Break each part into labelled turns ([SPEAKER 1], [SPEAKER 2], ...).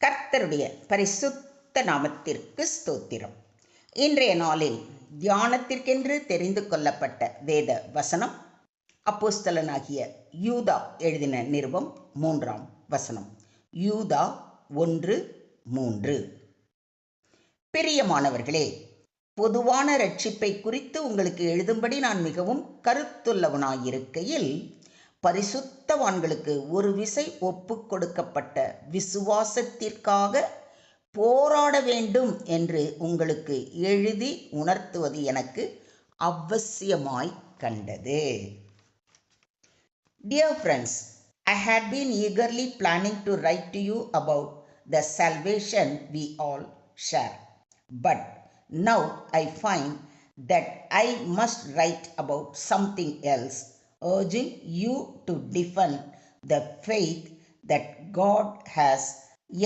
[SPEAKER 1] கர்த்தருடைய பரிசுத்த நாமத்திற்கு ஸ்தோத்திரம். இன்றைய நாளில் தியானத்திற்கென்று தெரிந்து கொள்ளப்பட்ட வேத வசனம் அப்போஸ்தலனாகிய யூதா எழுதின நிருபம் 3ஆம் வசனம். யூதா 1:3. பிரியமானவர்களே, பொதுவான இரட்சிப்பை குறித்து உங்களுக்கு எழுதும்படி நான் மிகவும் கருத்துள்ளவனாயிருக்கையில், பரிசுத்தவான்களுக்கு ஒரு விசை ஒப்புக் கொடுக்கப்பட்ட விசுவாசத்திற்காக போராட வேண்டும் என்று உங்களுக்கு எழுதி உணர்த்துவது எனக்கு அவசியமாய் கண்டது. Dear friends, I had been eagerly planning to write to you about the salvation we all share. But now I find that I must write about something else, urging you to defend the faith that God has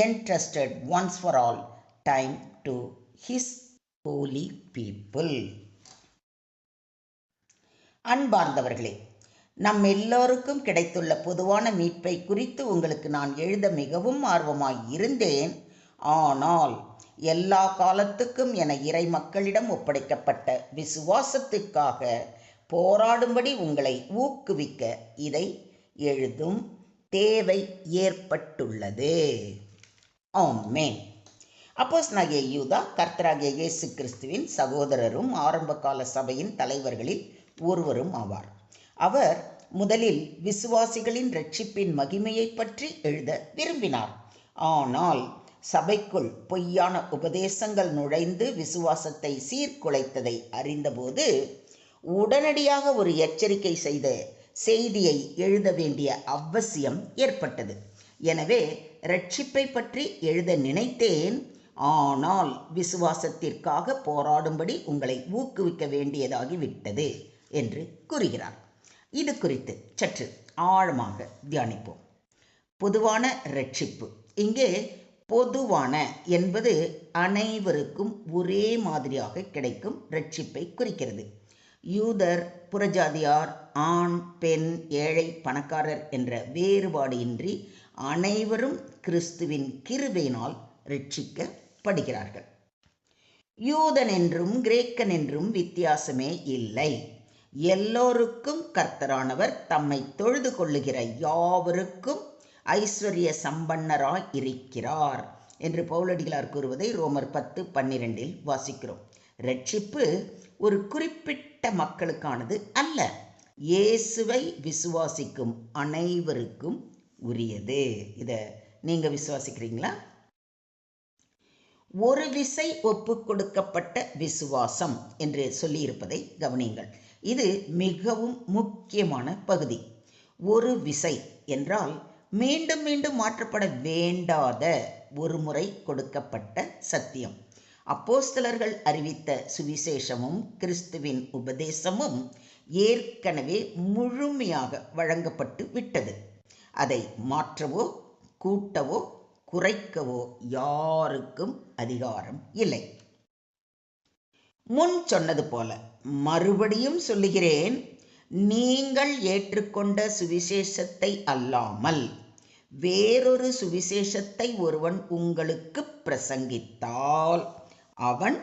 [SPEAKER 1] entrusted once for all time to His holy people. அன்பார்ந்தவர்களே, நம் எல்லோருக்கும் கிடைத்துள்ள பொதுவான மீட்பை குறித்து உங்களுக்கு நான் எழுத மிகவும் ஆர்வமாய் இருந்தேன். ஆனால் எல்லா காலத்துக்கும் என இறை மக்களிடம் ஒப்படைக்கப்பட்ட விசுவாசத்திற்காக போராடும்படி உங்களை ஊக்குவிக்க இதை எழுதும் தேவை ஏற்பட்டுள்ளது. ஆமென். அப்போஸ்தலனாகிய யூதா கர்த்தராகிய இயேசு கிறிஸ்துவின் சகோதரரும் ஆரம்பகால சபையின் தலைவர்களில் ஒருவரும் ஆவார். அவர் முதலில் விசுவாசிகளின் இரட்சிப்பின் மகிமையை பற்றி எழுத விரும்பினார். ஆனால் சபைக்குள் பொய்யான உபதேசங்கள் நுழைந்து விசுவாசத்தை சீர்குலைத்ததை அறிந்தபோது உடனடியாக ஒரு எச்சரிக்கை செய்த செய்தியை எழுத வேண்டிய அவசியம் ஏற்பட்டது. எனவே இரட்சிப்பை பற்றி எழுத நினைத்தேன், ஆனால் விசுவாசத்திற்காக போராடும்படி உங்களை ஊக்குவிக்க வேண்டியதாகிவிட்டது என்று கூறுகிறார். இது குறித்து சற்று ஆழமாக தியானிப்போம். பொதுவான இரட்சிப்பு. இங்கே பொதுவான என்பது அனைவருக்கும் ஒரே மாதிரியாக கிடைக்கும் இரட்சிப்பை குறிக்கிறது. யூதர், புறஜாதியார், ஆண், பெண், ஏழை, பணக்காரர் என்ற வேறுபாடு இன்றி அனைவரும் கிறிஸ்துவின் கிருபையினால் இரட்சிக்கப்படுகிறார்கள். யூதன் என்றும் கிரேக்கன் என்றும் வித்தியாசமே இல்லை. எல்லோருக்கும் கர்த்தரானவர் தம்மை தொழுது கொள்ளுகிற யாவருக்கும் ஐஸ்வர்ய சம்பன்னராய் இருக்கிறார் என்று பவுலடிகளார் கூறுவதை ரோமர் 10:12 வாசிக்கிறோம். இரட்சிப்பு ஒரு குறிப்பிட்ட மக்களுக்கானது அல்ல, இயேசுவை விசுவாசிக்கும் அனைவருக்கும் உரியது. இதை நீங்க விசுவாசிக்கிறீங்களா? ஒரு விசை ஒப்புக் கொடுக்கப்பட்ட விசுவாசம் என்று சொல்லியிருப்பதை கவனியுங்கள். இது மிகவும் முக்கியமான பகுதி. ஒரு விசை என்றால் மீண்டும் மீண்டும் மாற்றப்பட வேண்டாத ஒரு முறை கொடுக்கப்பட்ட சத்தியம். அப்போஸ்தலர்கள் அறிவித்த சுவிசேஷமும் கிறிஸ்துவின் உபதேசமும் ஏற்கனவே முழுமையாக வழங்கப்பட்டு விட்டது. அதை மாற்றவோ கூட்டவோ குறைக்கவோ யாருக்கும் அதிகாரம் இல்லை. முன் சொன்னது போல மறுபடியும் சொல்லுகிறேன், நீங்கள் ஏற்றுக்கொண்ட சுவிசேஷத்தை அல்லாமல் வேறொரு சுவிசேஷத்தை ஒருவன் உங்களுக்கு பிரசங்கித்தால் அவன்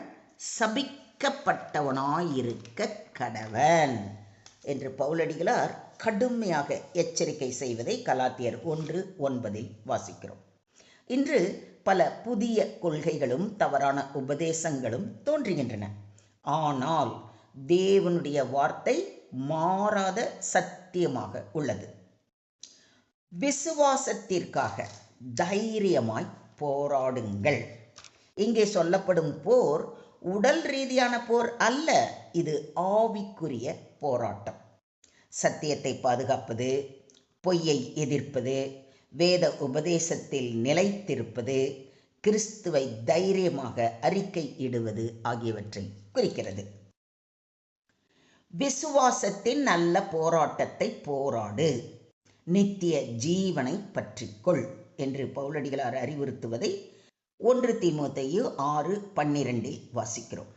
[SPEAKER 1] சபிக்கப்பட்டவனாயிருக்க கடவன் என்று பவுலடிகளார் கடுமையாக எச்சரிக்கை செய்வதை கலாத்தியர் 1:9 வாசிக்கிறோம். இன்று பல புதிய கொள்கைகளும் தவறான உபதேசங்களும் தோன்றுகின்றன. ஆனால் தேவனுடைய வார்த்தை மாறாத சத்தியமாக உள்ளது. விசுவாசத்திற்காக தைரியமாய் போராடுங்கள். இங்கே சொல்லப்படும் போர் உடல் ரீதியான போர் அல்ல, இது ஆவிக்குரிய போராட்டம். சத்தியத்தை பாதுகாப்பது, பொய்யை எதிர்ப்பது, வேத உபதேசத்தில் நிலைத்திருப்பது, கிறிஸ்துவை தைரியமாக அறிக்கை இடுவது ஆகியவற்றை குறிக்கிறது. விசுவாசத்தின் நல்ல போராட்டத்தை போராடு, நித்திய ஜீவனை பற்றிக்கொள் என்று பவுலடிகளார் அறிவுறுத்துவதை 1 தீமோத்தேயு 6:12 வாசிக்கிறோம்.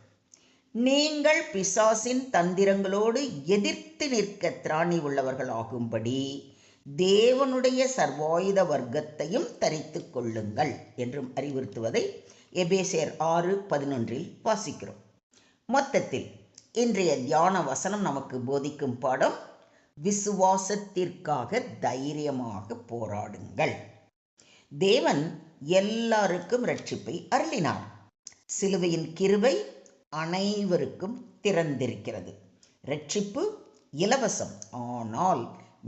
[SPEAKER 1] நீங்கள் பிசாசின் தந்திரங்களோடு எதிர்த்து நிற்க திராணி உள்ளவர்களாகும்படி தேவனுடைய சர்வாயுத வர்க்கத்தையும் தரித்து கொள்ளுங்கள் என்றும் அறிவுறுத்துவதை எபேசியர் 6:11 வாசிக்கிறோம். மொத்தத்தில் இன்றைய தியான வசனம் நமக்கு போதிக்கும் பாடம், விசுவாசத்திற்காக தைரியமாக போராடுங்கள். தேவன் எல்லாருக்கும் ரட்சிப்பை அருளினார். சிலுவையின் கிருபை அனைவருக்கும் திறந்திருக்கிறது. ரட்சிப்பு இலவசம், ஆனால்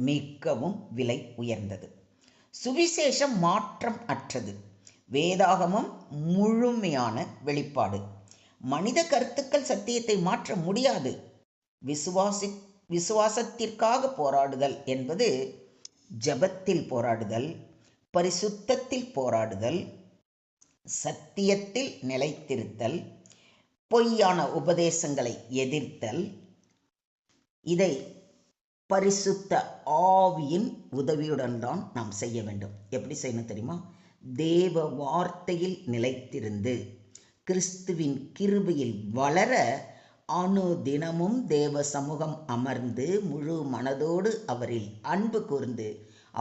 [SPEAKER 1] மிகவும் விலை உயர்ந்தது. சுவிசேஷம் மாற்றம் அற்றது. வேதாகமம் முழுமையான வெளிப்பாடு. மனித கருத்துக்கள் சத்தியத்தை மாற்ற முடியாது. விசுவாசத்திற்காக போராடுதல் என்பது ஜெபத்தில் போராடுதல், பரிசுத்தத்தில் போராடுதல், சத்தியத்தில் நிலைத்திருத்தல், பொய்யான உபதேசங்களை எதிர்த்தல். இதை பரிசுத்த ஆவியின் உதவியுடன் தான் நாம் செய்ய வேண்டும். எப்படி செய்யணும் தெரியுமா? தேவ வார்த்தையில் நிலைத்திருந்து கிறிஸ்துவின் கிருபையில் வளர அனுதினமும் தேவ சமூகம் அமர்ந்து முழு மனதோடு அவரில் அன்பு கூர்ந்து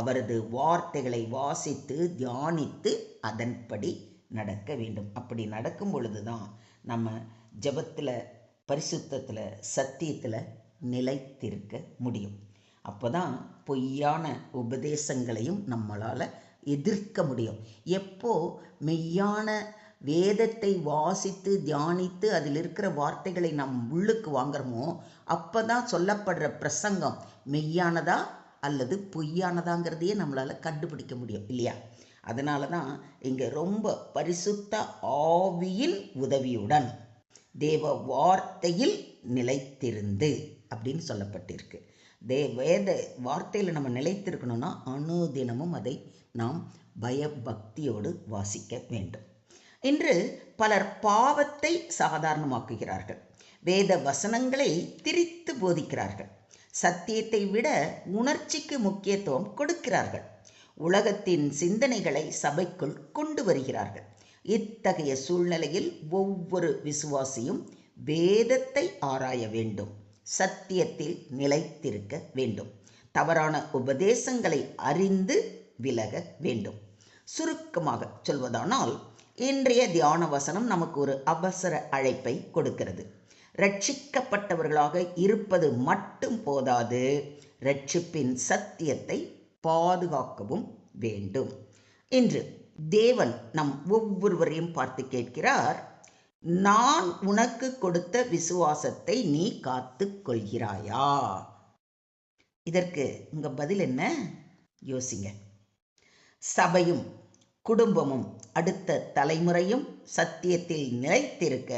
[SPEAKER 1] அவரது வார்த்தைகளை வாசித்து தியானித்து அதன்படி நடக்க வேண்டும். அப்படி நடக்கும் பொழுது தான் நம்ம ஜெபத்தில், பரிசுத்தத்தில், சத்தியத்தில் நிலைத்திருக்க முடியும். அப்போ தான் பொய்யான உபதேசங்களையும் நம்மளால் எதிர்க்க முடியும். எப்போ மெய்யான வேதத்தை வாசித்து தியானித்து அதில் இருக்கிற வார்த்தைகளை நாம் உள்ளுக்கு வாங்குறோமோ, அப்போ தான் சொல்லப்படுற பிரசங்கம் மெய்யானதா அல்லது பொய்யானதாங்கிறதையே நம்மளால் கண்டுபிடிக்க முடியும், இல்லையா? அதனால தான் இங்கே ரொம்ப பரிசுத்த ஆவியின் உதவியுடன் தேவ வார்த்தையில் நிலைத்திருந்து அப்படின்னு சொல்லப்பட்டிருக்கு. வேத வார்த்தையில் நம்ம நிலைத்திருக்கணும்னா அனுதினமும் அதை நாம் பயபக்தியோடு வாசிக்க வேண்டும். இன்று பலர் பாவத்தை சாதாரணமாக்குகிறார்கள். வேத வசனங்களை திரித்து போதிக்கிறார்கள். சத்தியத்தை விட உணர்ச்சிக்கு முக்கியத்துவம் கொடுக்கிறார்கள். உலகத்தின் சிந்தனைகளை சபைக்குள் கொண்டு வருகிறார்கள். இத்தகைய சூழ்நிலையில் ஒவ்வொரு விசுவாசியும் வேதத்தை ஆராய வேண்டும், சத்தியத்தில் நிலைத்திருக்க வேண்டும், தவறான உபதேசங்களை அறிந்து விலக வேண்டும். சுருக்கமாக சொல்வதானால், இன்றைய தியான வசனம் நமக்கு ஒரு அவசர அழைப்பை கொடுக்கிறது. ரட்சிக்கப்பட்டவர்களாக இருப்பது மட்டும் போதாது, ரட்சிப்பின் சத்தியத்தை பாதுகாக்கவும் வேண்டும். இன்று தேவன் நம் ஒவ்வொருவரையும் பார்த்து கேட்கிறார், நான் உனக்கு கொடுத்த விசுவாசத்தை நீ காத்து கொள்கிறாயா? இதற்கு உங்க பதில் என்ன? யோசிங்க. சபையும் குடும்பமும் அடுத்த தலைமுறையும் சத்தியத்தில் நிலைத்திருக்க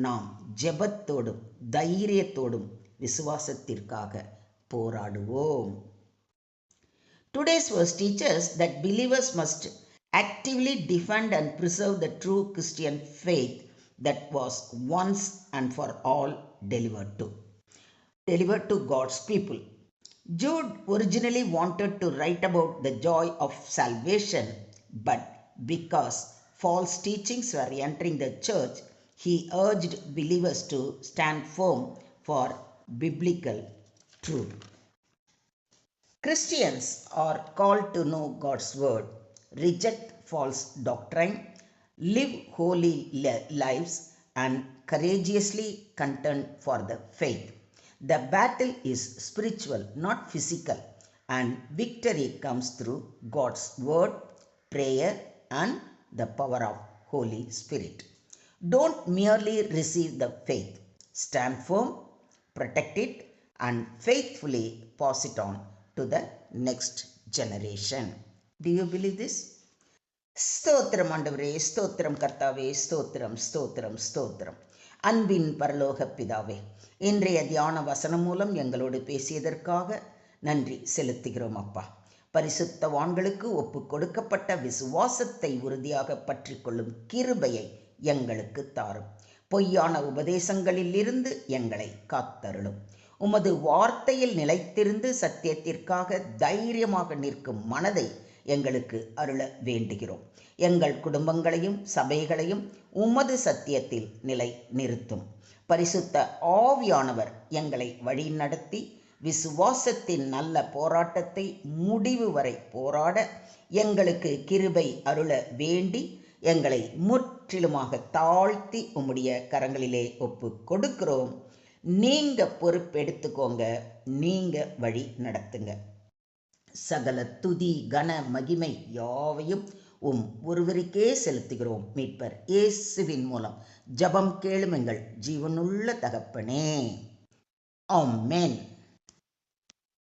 [SPEAKER 1] நாம் ஜெபத்தோடும் தைரியத்தோடும் விசுவாசத்திற்காக போராடுவோம். Today's verse teaches that believers must actively defend and preserve the true Christian faith that was once and for all delivered to God's people. Jude originally wanted to write about the joy of salvation, but because false teachings were entering the church, he urged believers to stand firm for biblical truth. Christians are called to know God's word, reject false doctrine, live holy lives, and courageously contend for the faith. The battle is spiritual, not physical, and victory comes through God's word, prayer, and the power of Holy Spirit. Don't merely receive the faith. Stand firm, protect it, and faithfully pass it on to the next generation. Do you believe this? ஸ்தோத்திரம் ஆண்டவரே, ஸ்தோத்திரம் கர்த்தாவே, ஸ்தோத்திரம் ஸ்தோத்திரம் ஸ்தோத்திரம். அன்பின் பரலோக பிதாவே, இன்றைய தியான வசனம் மூலம் எங்களோடு பேசியதற்காக நன்றி செலுத்துகிறோம் அப்பா. பரிசுத்தவான்களுக்கு ஒப்பு கொடுக்கப்பட்ட விசுவாசத்தை உறுதியாக பற்றி கொள்ளும் கிருபையை எங்களுக்கு தாரும். பொய்யான உபதேசங்களில் இருந்து எங்களை காத்தருளும். உமது வார்த்தையில் நிலைத்திருந்து சத்தியத்திற்காக தைரியமாக நிற்கும் மனதை எங்களுக்கு அருள வேண்டுகிறோம். எங்கள் குடும்பங்களையும் சபைகளையும் உமது சத்தியத்தில் நிலை நிறுத்தும். பரிசுத்த ஆவியானவர் எங்களை வழி நடத்தி விசுவாசத்தின் நல்ல போராட்டத்தை முடிவு வரை போராட எங்களுக்கு கிருபை அருள வேண்டி எங்களை முற்றிலுமாக தாழ்த்தி உம்முடைய கரங்களிலே ஒப்பு கொடுக்கிறோம். நீங்க பொறுப்பெடுத்துக்கோங்க, நீங்க வழி நடத்துங்க. சகல துதி கன மகிமை யாவையும் ஒருவருக்கே செலுத்துகிறோம். மீட்பர் இயேசுவின் மூலம் ஜபம் கேளும் எங்கள் ஜீவனுள்ள தகப்பனே, ஆமென்.